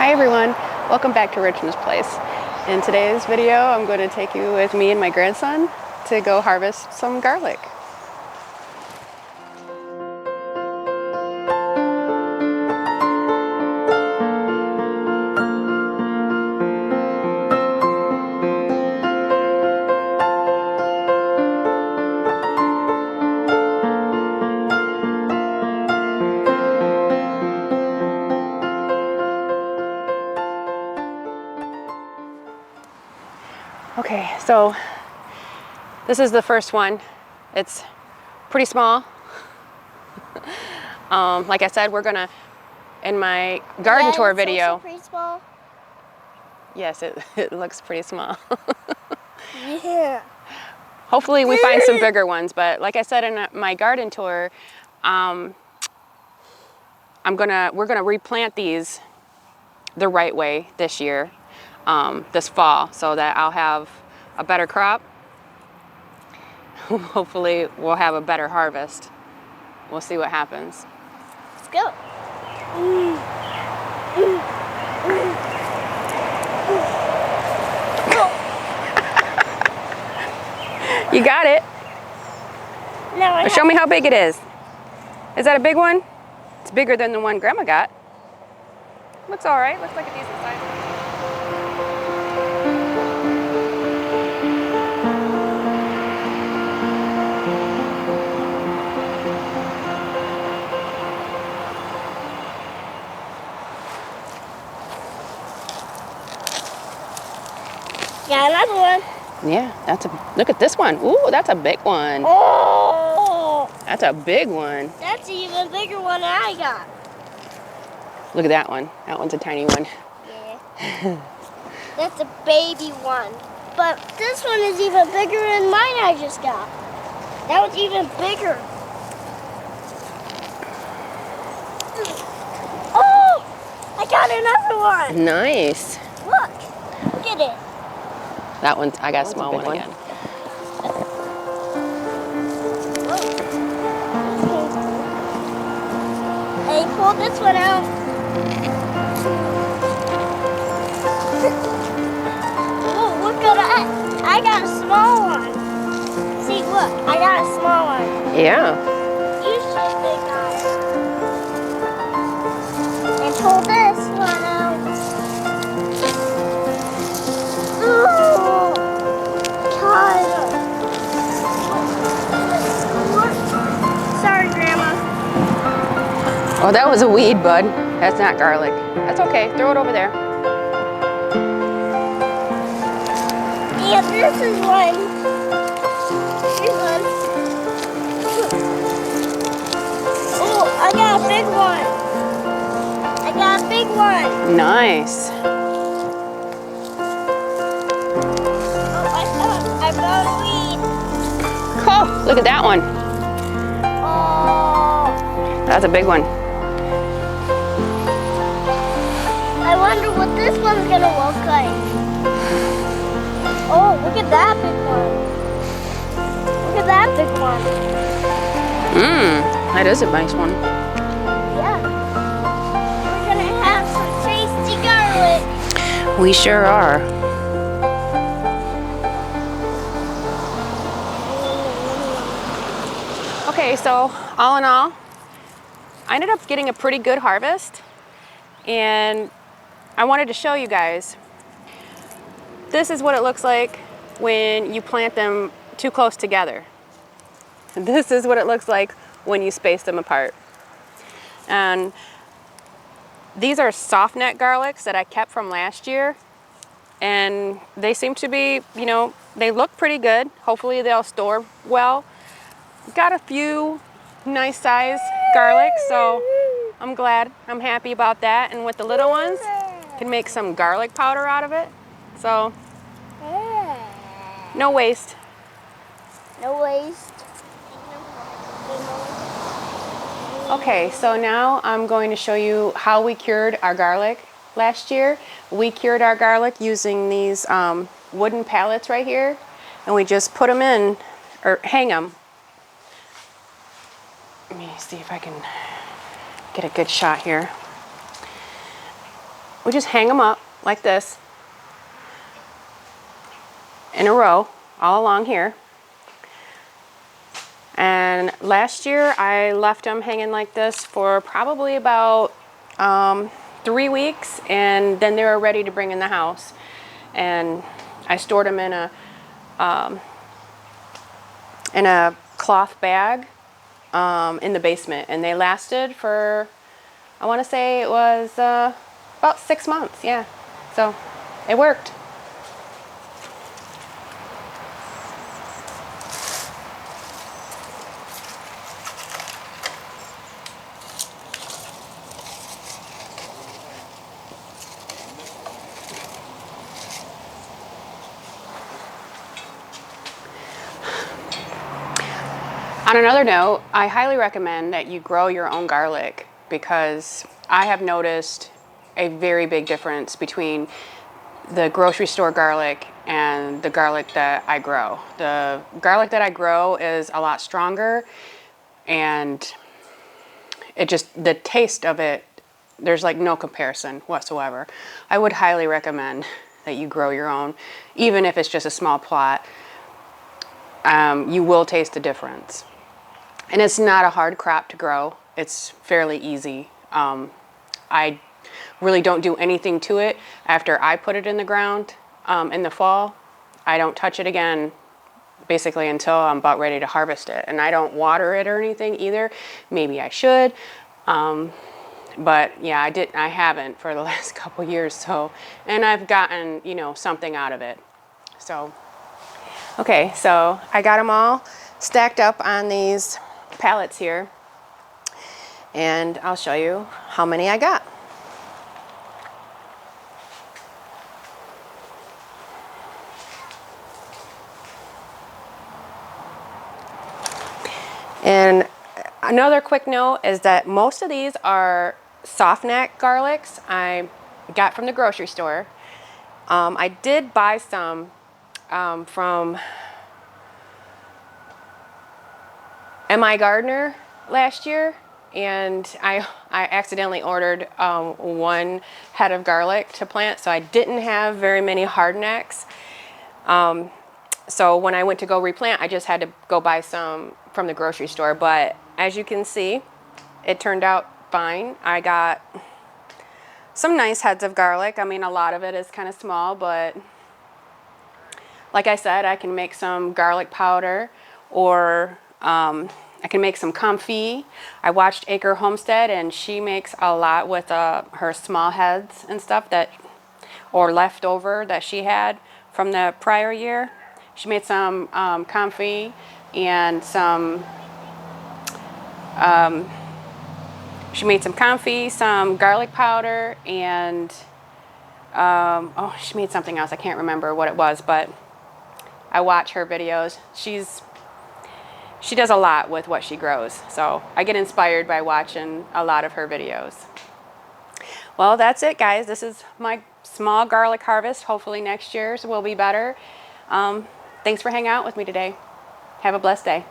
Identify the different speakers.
Speaker 1: Hi everyone, welcome back to Richmond's Place. In today's video, I'm going to take you with me and my grandson to go harvest some garlic. Okay, so this is the first one. It's pretty small. Like I said, we're gonna, in my garden tour video.
Speaker 2: Pretty small.
Speaker 1: Yes, it looks pretty small.
Speaker 2: Yeah.
Speaker 1: Hopefully we find some bigger ones, but like I said in my garden tour, we're gonna replant these the right way this year. This fall, so that I'll have a better crop. Hopefully we'll have a better harvest. We'll see what happens.
Speaker 2: Let's go.
Speaker 1: You got it.
Speaker 2: No,
Speaker 1: Show me how big it is. Is that a big one? It's bigger than the one Grandma got. Looks all right. Looks like a decent size.
Speaker 2: Got another one.
Speaker 1: Yeah, look at this one. Ooh, that's a big one.
Speaker 2: Oh!
Speaker 1: That's a big one.
Speaker 2: That's an even bigger one than I got.
Speaker 1: Look at that one. That one's a tiny one.
Speaker 2: Yeah. That's a baby one. But this one is even bigger than mine I just got. That one's even bigger. Oh! I got another one.
Speaker 1: Nice.
Speaker 2: Look at it.
Speaker 1: That one's, I got a small one again.
Speaker 2: Hey, pull this one out. Oh, look at that. I got a small one. See, look, I got a small one.
Speaker 1: Yeah.
Speaker 2: You should think on it. And pull this one out. Oh, God. Sorry, Grandma.
Speaker 1: Oh, that was a weed, bud. That's not garlic. That's okay. Throw it over there.
Speaker 2: And this is one. Here's one. Oh, I got a big one. I got a big one.
Speaker 1: Nice.
Speaker 2: I found a weed.
Speaker 1: Oh, look at that one.
Speaker 2: Oh.
Speaker 1: That's a big one.
Speaker 2: I wonder what this one's gonna look like. Oh, look at that big one. Look at that big one.
Speaker 1: That is a nice one.
Speaker 2: Yeah. We're gonna have some tasty garlic.
Speaker 1: We sure are. Okay, so all in all, I ended up getting a pretty good harvest, and I wanted to show you guys. This is what it looks like when you plant them too close together. This is what it looks like when you space them apart. And these are soft net garlics that I kept from last year, and they seem to be, you know, they look pretty good. Hopefully they'll store well. Got a few nice size garlic, so I'm glad, I'm happy about that. And with the little ones, can make some garlic powder out of it. So, no waste.
Speaker 2: No waste.
Speaker 1: Okay, so now I'm going to show you how we cured our garlic last year. We cured our garlic using these wooden pallets right here, and we just put them in, or hang them. Let me see if I can get a good shot here. we just hang them up like this in a row all along here. And last year I left them hanging like this for probably about 3 weeks, and then they were ready to bring in the house. And I stored them in a cloth bag in the basement, and they lasted for, I want to say it was about 6 months. Yeah, so it worked. On another note, I highly recommend that you grow your own garlic, because I have noticed a very big difference between the grocery store garlic and the garlic that I grow. The garlic that I grow is a lot stronger, and it just, the taste of it, there's like no comparison whatsoever. I would highly recommend that you grow your own, even if it's just a small plot. You will taste the difference. And it's not a hard crop to grow. It's fairly easy. I really don't do anything to it after I put it in the ground in the fall. I don't touch it again basically until I'm about ready to harvest it. And I don't water it or anything either. Maybe I should. But yeah, I haven't for the last couple years. So, and I've gotten, you know, something out of it. So, okay, so I got them all stacked up on these pallets here, and I'll show you how many I got. And another quick note is that most of these are soft neck garlics I got from the grocery store. I did buy some from M.I. Gardener last year, and I accidentally ordered 1 head of garlic to plant, so I didn't have very many hard necks. So when I went to go replant, I just had to go buy some from the grocery store. But as you can see, it turned out fine. I got some nice heads of garlic. I mean, a lot of it is kind of small, but like I said, I can make some garlic powder, or I can make some confit. I watched Acre Homestead, and she makes a lot with her small heads and stuff that, or leftover that she had from the prior year. She made some confit and some, some garlic powder, and oh, she made something else. I can't remember what it was, but I watch her videos. She does a lot with what she grows, so I get inspired by watching a lot of her videos. Well, that's it, guys. This is my small garlic harvest. Hopefully next year's will be better. Thanks for hanging out with me today. Have a blessed day.